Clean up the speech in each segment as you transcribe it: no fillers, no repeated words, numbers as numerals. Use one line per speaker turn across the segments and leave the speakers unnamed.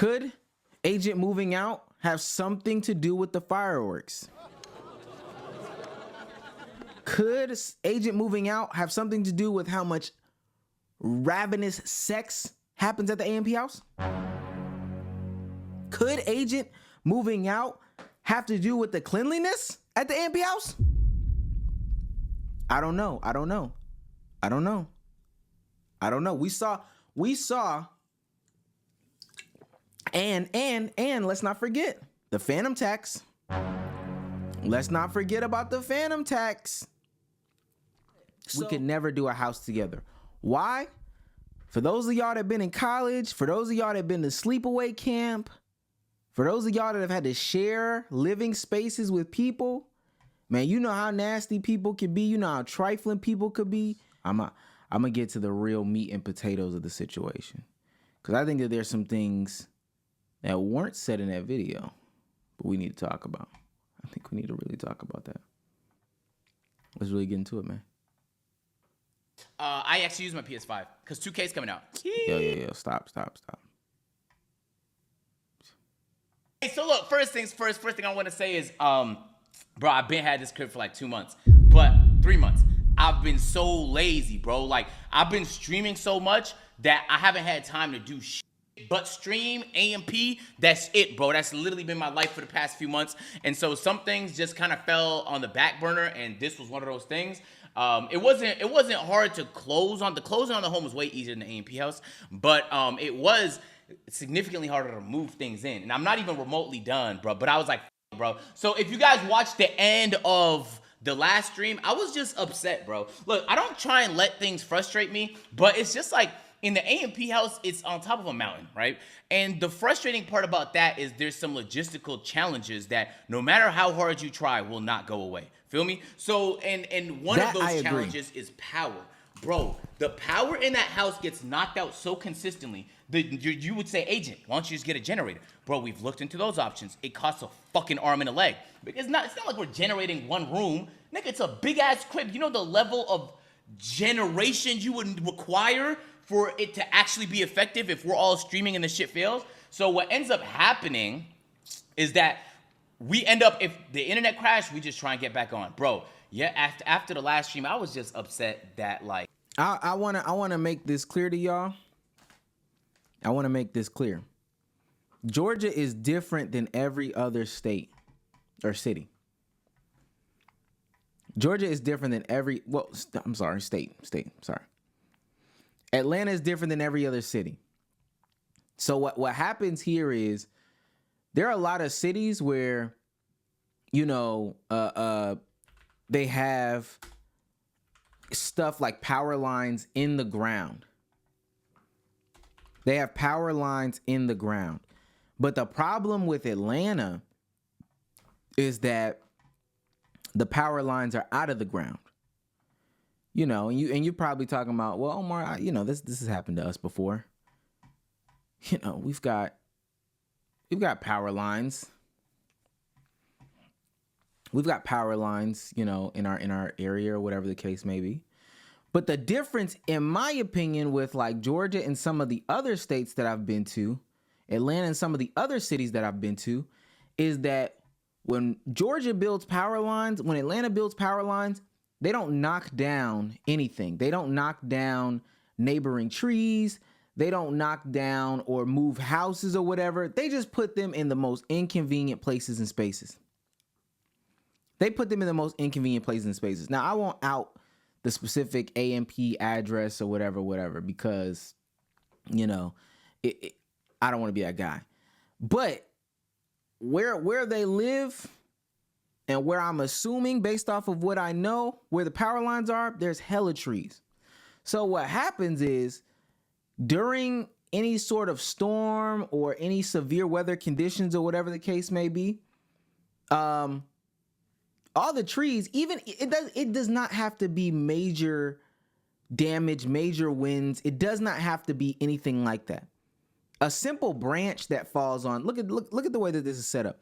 Could Agent moving out have something to do with the fireworks? Could Agent moving out have something to do with how much ravenous sex happens at the AMP house? Could Agent moving out have to do with the cleanliness at the AMP house? I don't know. We saw, and let's not forget the phantom tax. Let's not forget about the phantom tax. We could never do a house together. Why? For those of y'all that been in college, for those of y'all that been to sleepaway camp, for those of y'all that have had to share living spaces with people, man, you know how nasty people can be. You know how trifling people could be. I'm gonna get to the real meat and potatoes of the situation, because I think that there's some things that weren't said in that video, but we need to talk about. I think we need to really talk about that. Let's really get into it, man.
I actually use my PS5 because 2K's coming out.
Yo, stop.
Hey, so look, first thing I want to say is, bro, I've been had this crib for like 2 months, but 3 months. I've been so lazy, bro. Like, I've been streaming so much that I haven't had time to do shit but stream AMP. That's it, bro. That's literally been my life for the past few months. And so some things just kind of fell on the back burner, and this was one of those things. It wasn't hard to close on. The closing on the home was way easier than the AMP house, but it was significantly harder to move things in. And I'm not even remotely done, bro. But I was like, bro. So if you guys watched the end of the last stream, I was just upset, bro. Look, I don't try and let things frustrate me, but it's just like in the AMP house, it's on top of a mountain, right? And the frustrating part about that is there's some logistical challenges that no matter how hard you try will not go away. Feel me? So, and one of those challenges is power. Bro, the power in that house gets knocked out so consistently that you would say, Agent, why don't you just get a generator? Bro, we've looked into those options. It costs a fucking arm and a leg. It's not like we're generating one room. Nigga, it's a big-ass crib. You know the level of generation you would require for it to actually be effective if we're all streaming and the shit fails? So what ends up happening is that we end up, if the internet crashed, we just try and get back on. Bro, yeah, after the last stream, I was just upset that, like...
I wanna make this clear to y'all. I wanna make this clear. Georgia is different than every other state or city. Georgia is different than state, sorry. Atlanta is different than every other city. So what happens here is there are a lot of cities where, you know, they have stuff like power lines in the ground. They have power lines in the ground. But the problem with Atlanta is that the power lines are out of the ground. You know, and you're probably talking about, well, Omar, you know, this has happened to us before. You know, we've got power lines. We've got power lines, you know, in our area or whatever the case may be. But the difference, in my opinion, with like Georgia and some of the other states that I've been to, Atlanta and some of the other cities that I've been to, is that when Georgia builds power lines, when Atlanta builds power lines, they don't knock down anything. They don't knock down neighboring trees. They don't knock down or move houses or whatever. They just put them in the most inconvenient places and spaces. They put them in the most inconvenient places and spaces. Now, I won't out the specific AMP address or whatever, because, you know, I don't want to be that guy. But where they live and where I'm assuming, based off of what I know, where the power lines are, there's hella trees. So what happens is, during any sort of storm or any severe weather conditions or whatever the case may be, all the trees, even it does not have to be major damage, major winds. It does not have to be anything like that. A simple branch that falls on, look at the way that this is set up.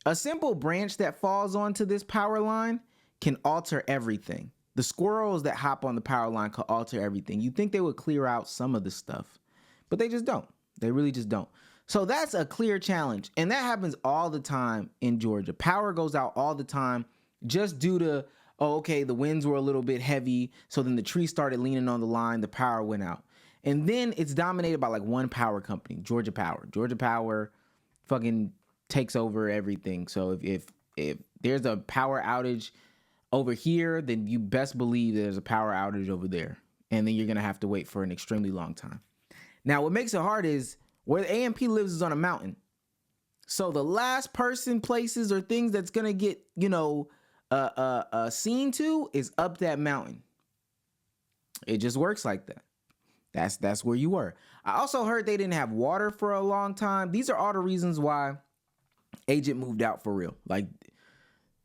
A simple branch that falls onto this power line can alter everything. The squirrels that hop on the power line could alter everything. You'd think they would clear out some of the stuff, but they just don't. They really just don't. So that's a clear challenge. And that happens all the time in Georgia. Power goes out all the time just due to, oh, okay, the winds were a little bit heavy. So then the tree started leaning on the line, the power went out. And then it's dominated by like one power company, Georgia Power. Georgia Power fucking takes over everything. So if there's a power outage over here, then you best believe there's a power outage over there. And then you're going to have to wait for an extremely long time. Now, what makes it hard is where the AMP lives is on a mountain. So the last person, places, or things that's going to get, seen to is up that mountain. It just works like that. That's where you were. I also heard they didn't have water for a long time. These are all the reasons why Agent moved out for real. Like,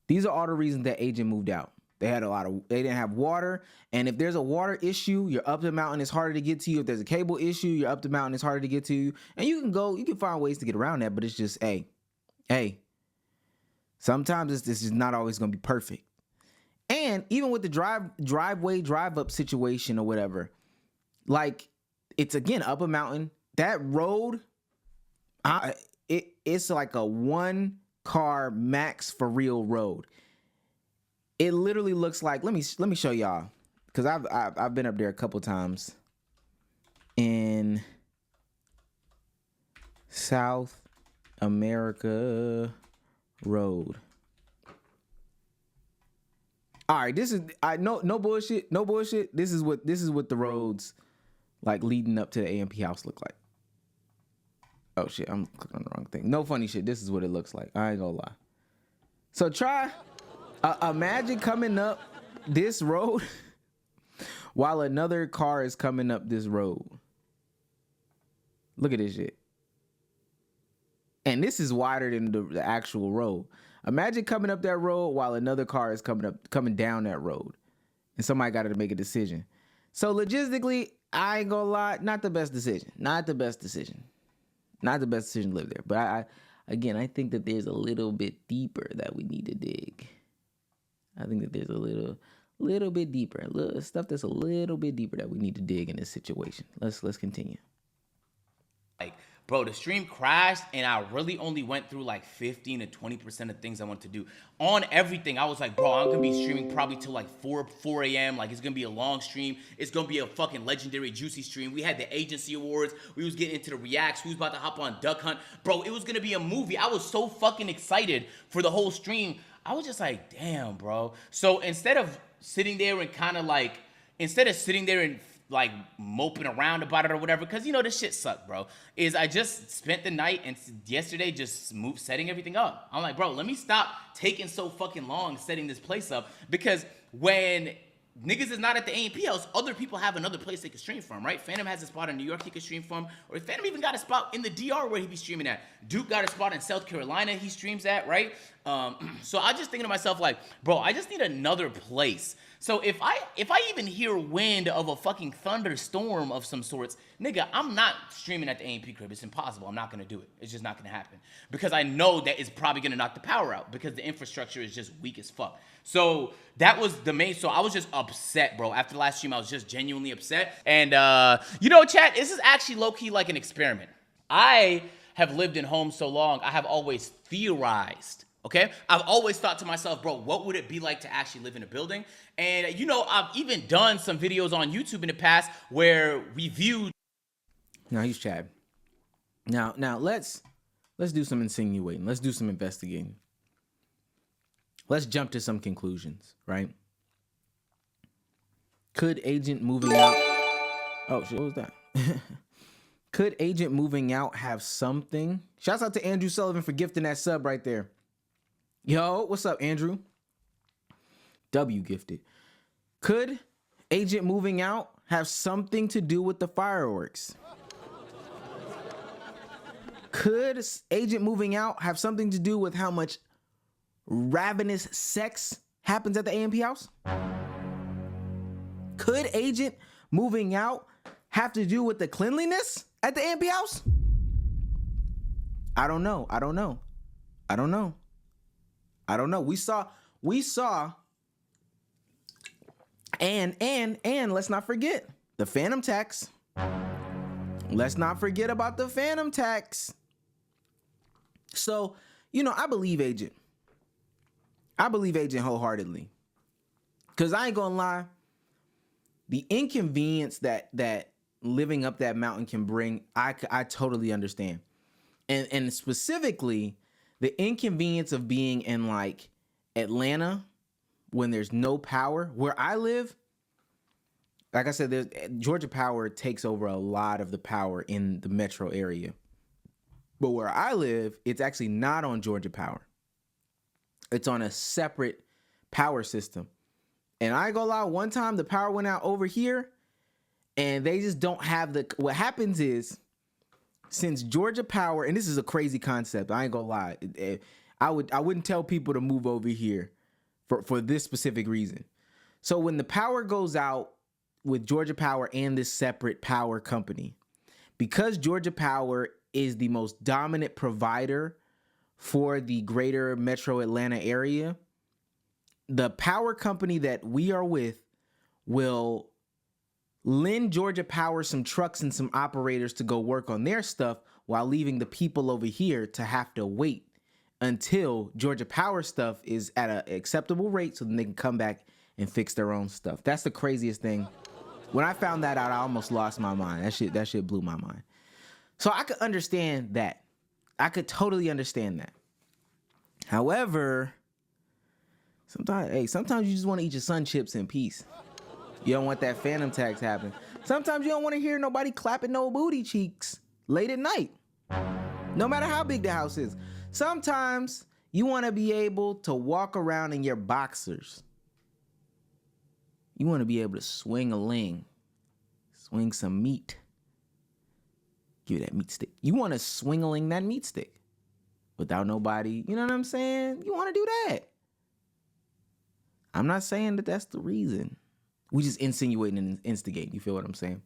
these are all the reasons that Agent moved out. They didn't have water. And if there's a water issue, you're up the mountain, it's harder to get to you. If there's a cable issue, you're up the mountain, it's harder to get to you. And you can find ways to get around that, but it's just, hey, sometimes this is not always going to be perfect. And even with the drive up situation or whatever, like, it's again up a mountain. That road, it's like a 1-car max for real road. It literally looks like, let me show y'all, because I've been up there a couple times in South America Road. All right, this is no bullshit. This is what the roads like leading up to the AMP house look like. Oh shit, I'm clicking on the wrong thing. No funny shit. This is what it looks like. I ain't gonna lie. So imagine coming up this road while another car is coming up this road. Look at this shit. And this is wider than the actual road. Imagine coming up that road while another car is coming down that road. And somebody got to make a decision. So logistically, I ain't gonna lie, not the best decision. Not the best decision to live there. But I think that there's a little bit deeper that we need to dig. I think that there's a little bit deeper, stuff that's a little bit deeper that we need to dig in this situation. Let's continue.
Like, bro, the stream crashed and I really only went through like 15 to 20% of things I want to do. On everything, I was like, bro, I'm gonna be streaming probably till like 4 a.m. Like, it's gonna be a long stream. It's gonna be a fucking legendary juicy stream. We had the agency awards. We was getting into the reacts. We was about to hop on Duck Hunt. Bro, it was gonna be a movie. I was so fucking excited for the whole stream. I was just like, damn, bro. So instead of sitting there and like moping around about it or whatever, because this shit sucked, bro, is I just spent the night and yesterday just setting everything up. I'm like, bro, let me stop taking so fucking long setting this place up, because when niggas is not at the AMP house, other people have another place they can stream from, right? Phantom has a spot in New York he can stream from, or Phantom even got a spot in the DR where he be streaming at. Duke got a spot in South Carolina he streams at, right? So I just thinking to myself like, bro, I just need another place. So if I even hear wind of a fucking thunderstorm of some sorts, nigga, I'm not streaming at the AMP crib. It's impossible. I'm not gonna do it. It's just not gonna happen, because I know that it's probably gonna knock the power out, because the infrastructure is just weak as fuck. So that was the main. So I was just upset, bro. After the last stream, I was just genuinely upset. And chat, this is actually low key like an experiment. I have lived in homes so long. I have always theorized. Okay, I've always thought to myself, bro, what would it be like to actually live in a building? And I've even done some videos on YouTube in the past where we viewed.
Now he's Chad. Now let's do some insinuating. Let's do some investigating. Let's jump to some conclusions, right? Could Agent moving out? Oh shit, what was that? Could Agent moving out have something? Shouts out to Andrew Sullivan for gifting that sub right there. Yo, what's up, Andrew? W gifted. Could Agent moving out have something to do with the fireworks? Could Agent moving out have something to do with how much ravenous sex happens at the AMP house? Could Agent moving out have to do with the cleanliness at the AMP house? I don't know. We saw, and let's not forget the Phantom tax. Let's not forget about the Phantom tax. So, I believe Agent. I believe Agent wholeheartedly. Because I ain't gonna lie, the inconvenience that living up that mountain can bring, I totally understand. And specifically, the inconvenience of being in like Atlanta when there's no power. Where I live, like I said, Georgia Power takes over a lot of the power in the metro area. But where I live, it's actually not on Georgia Power. It's on a separate power system. And I ain't gonna lie, one time the power went out over here and they just don't have what happens is, since Georgia Power, and this is a crazy concept, I ain't gonna lie, I wouldn't tell people to move over here for this specific reason. So when the power goes out with Georgia Power and this separate power company, because Georgia Power is the most dominant provider for the greater metro Atlanta area, the power company that we are with will lend Georgia Power some trucks and some operators to go work on their stuff while leaving the people over here to have to wait until Georgia Power stuff is at an acceptable rate so then they can come back and fix their own stuff. That's the craziest thing. When I found that out, I almost lost my mind. That shit blew my mind. So I could understand that. I could totally understand that. However, sometimes you just want to eat your sun chips in peace. You don't want that phantom tax happen. Sometimes you don't want to hear nobody clapping no booty cheeks late at night, no matter how big the house is. Sometimes you want to be able to walk around in your boxers. You want to be able to swing a ling, swing some meat. Give you that meat stick. You want to swing-a-ling that meat stick without nobody, you know what I'm saying? You want to do that. I'm not saying that that's the reason. We just insinuating and instigating. You feel what I'm saying?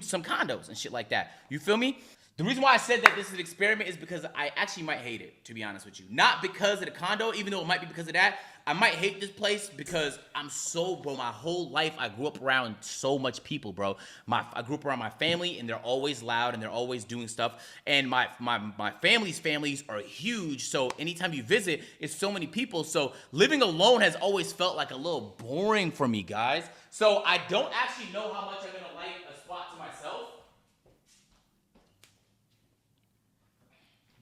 Some condos and shit like that. You feel me? The reason why I said that this is an experiment is because I actually might hate it, to be honest with you. Not because of the condo, even though it might be because of that. I might hate this place because bro, my whole life I grew up around so much people, bro. I grew up around my family and they're always loud and they're always doing stuff. And my families are huge. So anytime you visit, it's so many people. So living alone has always felt like a little boring for me, guys. So I don't actually know how much I'm gonna like a spot to myself.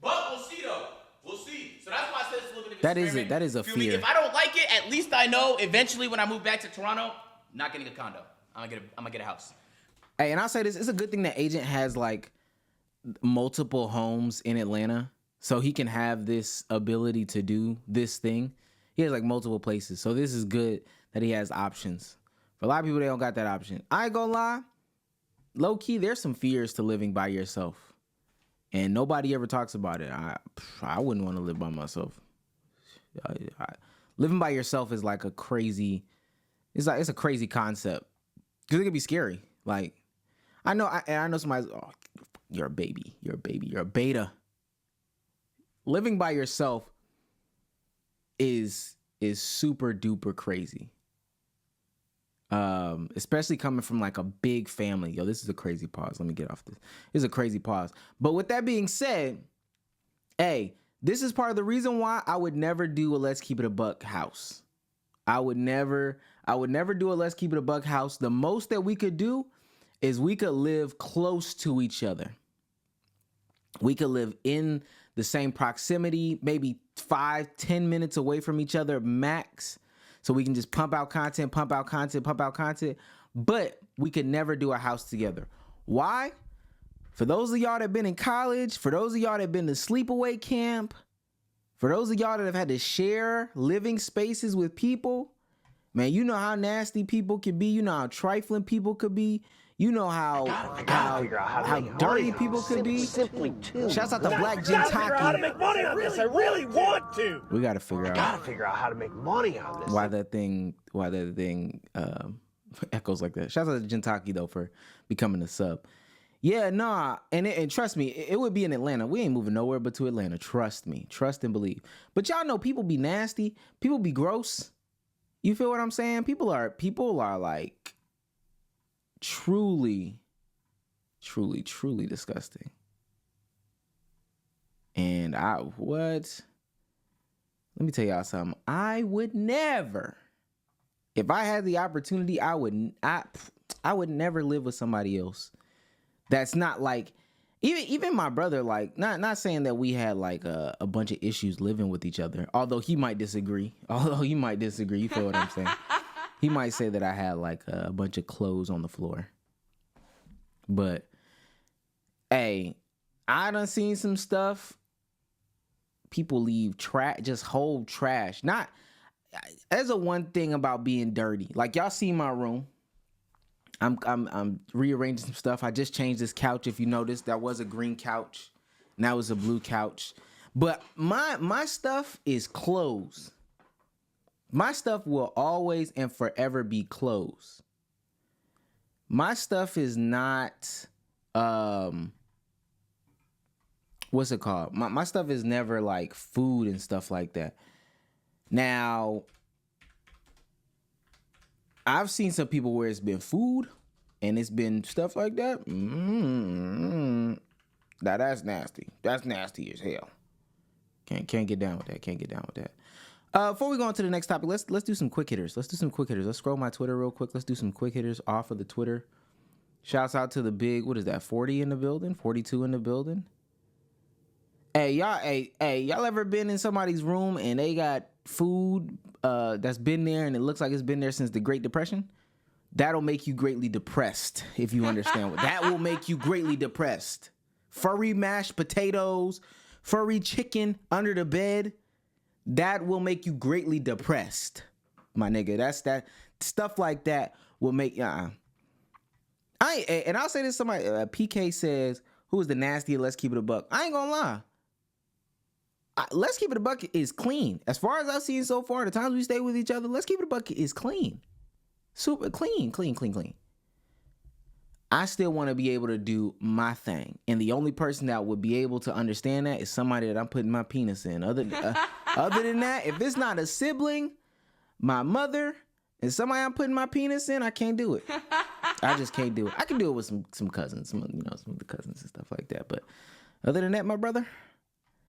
But we'll see though. We'll see. So that's why I said it's a little bit of an experiment.
That is a fear.
If I don't like it, at least I know eventually when I move back to Toronto, not getting a condo. I'm gonna get a house.
Hey, and I'll say this, it's a good thing that Agent has like multiple homes in Atlanta. So he can have this ability to do this thing. He has like multiple places. So this is good that he has options. For a lot of people, they don't got that option. I ain't gonna lie. Low key, there's some fears to living by yourself. And nobody ever talks about it. I wouldn't want to live by myself. Living by yourself is like a crazy. It's a crazy concept because it can be scary. Like I know somebody's. Oh, you're a baby. You're a beta. Living by yourself is super duper crazy. Especially coming from like a big family. Yo, this is a crazy pause. Let me get off this. This is a crazy pause. But with that being said, hey, this is part of the reason why I would never do a Let's Keep It a Buck house. I would never do a Let's Keep It a Buck house. The most that we could do is we could live close to each other. We could live in the same proximity, maybe 5-10 minutes away from each other max. So we can just pump out content. But we could never do a house together. Why? For those of y'all that been in college, for those of y'all that been to sleepaway camp, for those of y'all that have had to share living spaces with people, man, you know how nasty people can be. You know how trifling people could be. You know how dirty people could be. Shouts out to Black Gentaki.
Figure out how to make money on this. I really want to.
We gotta figure out
how to make money on this.
Why that thing echoes like that. Shouts out to Gentaki though for becoming a sub. Yeah, nah, and trust me, it would be in Atlanta. We ain't moving nowhere but to Atlanta. Trust me, trust and believe. But y'all know people be nasty. People be gross. You feel what I'm saying? People are like truly disgusting. And let me tell y'all something. I would never, if I had the opportunity, I would never live with somebody else. That's not like, even my brother, like, not saying that we had like a bunch of issues living with each other, although he might disagree. You feel what I'm saying? He might say that I had like a bunch of clothes on the floor. But, hey, I done seen some stuff. People leave just whole trash. There's a one thing about being dirty. Like, y'all see my room. I'm rearranging some stuff. I just changed this couch. If you noticed, that was a green couch. Now it's a blue couch. But my stuff is clothes. My stuff will always and forever be clothes. My stuff is not what's it called? My stuff is never like food and stuff like that. Now, I've seen some people where it's been food and it's been stuff like that. Now that's nasty. That's nasty as hell. Can't get down with that. Before we go on to the next topic, let's do some quick hitters. Let's scroll my Twitter real quick. Let's do some quick hitters off of the Twitter. Shouts out to the big, what is that, 40 in the building? 42 in the building? Hey, y'all ever been in somebody's room and they got food that's been there and it looks like it's been there since the Great Depression? That'll make you greatly depressed, if you understand what. That will make you greatly depressed. Furry mashed potatoes, furry chicken under the bed, that will make you greatly depressed, my nigga. That stuff like that will make and I'll say this, somebody PK says, who is the nastiest? Let's keep it a buck. I ain't gonna lie. Let's keep it a buck is clean. As far as I've seen so far, the times we stay with each other, let's keep it a buck is clean. Super clean. I still want to be able to do my thing. And the only person that would be able to understand that is somebody that I'm putting my penis in. Other than that, if it's not a sibling, my mother, and somebody I'm putting my penis in, I can't do it. I just can't do it. I can do it with some cousins, some of the cousins and stuff like that. But other than that, my brother,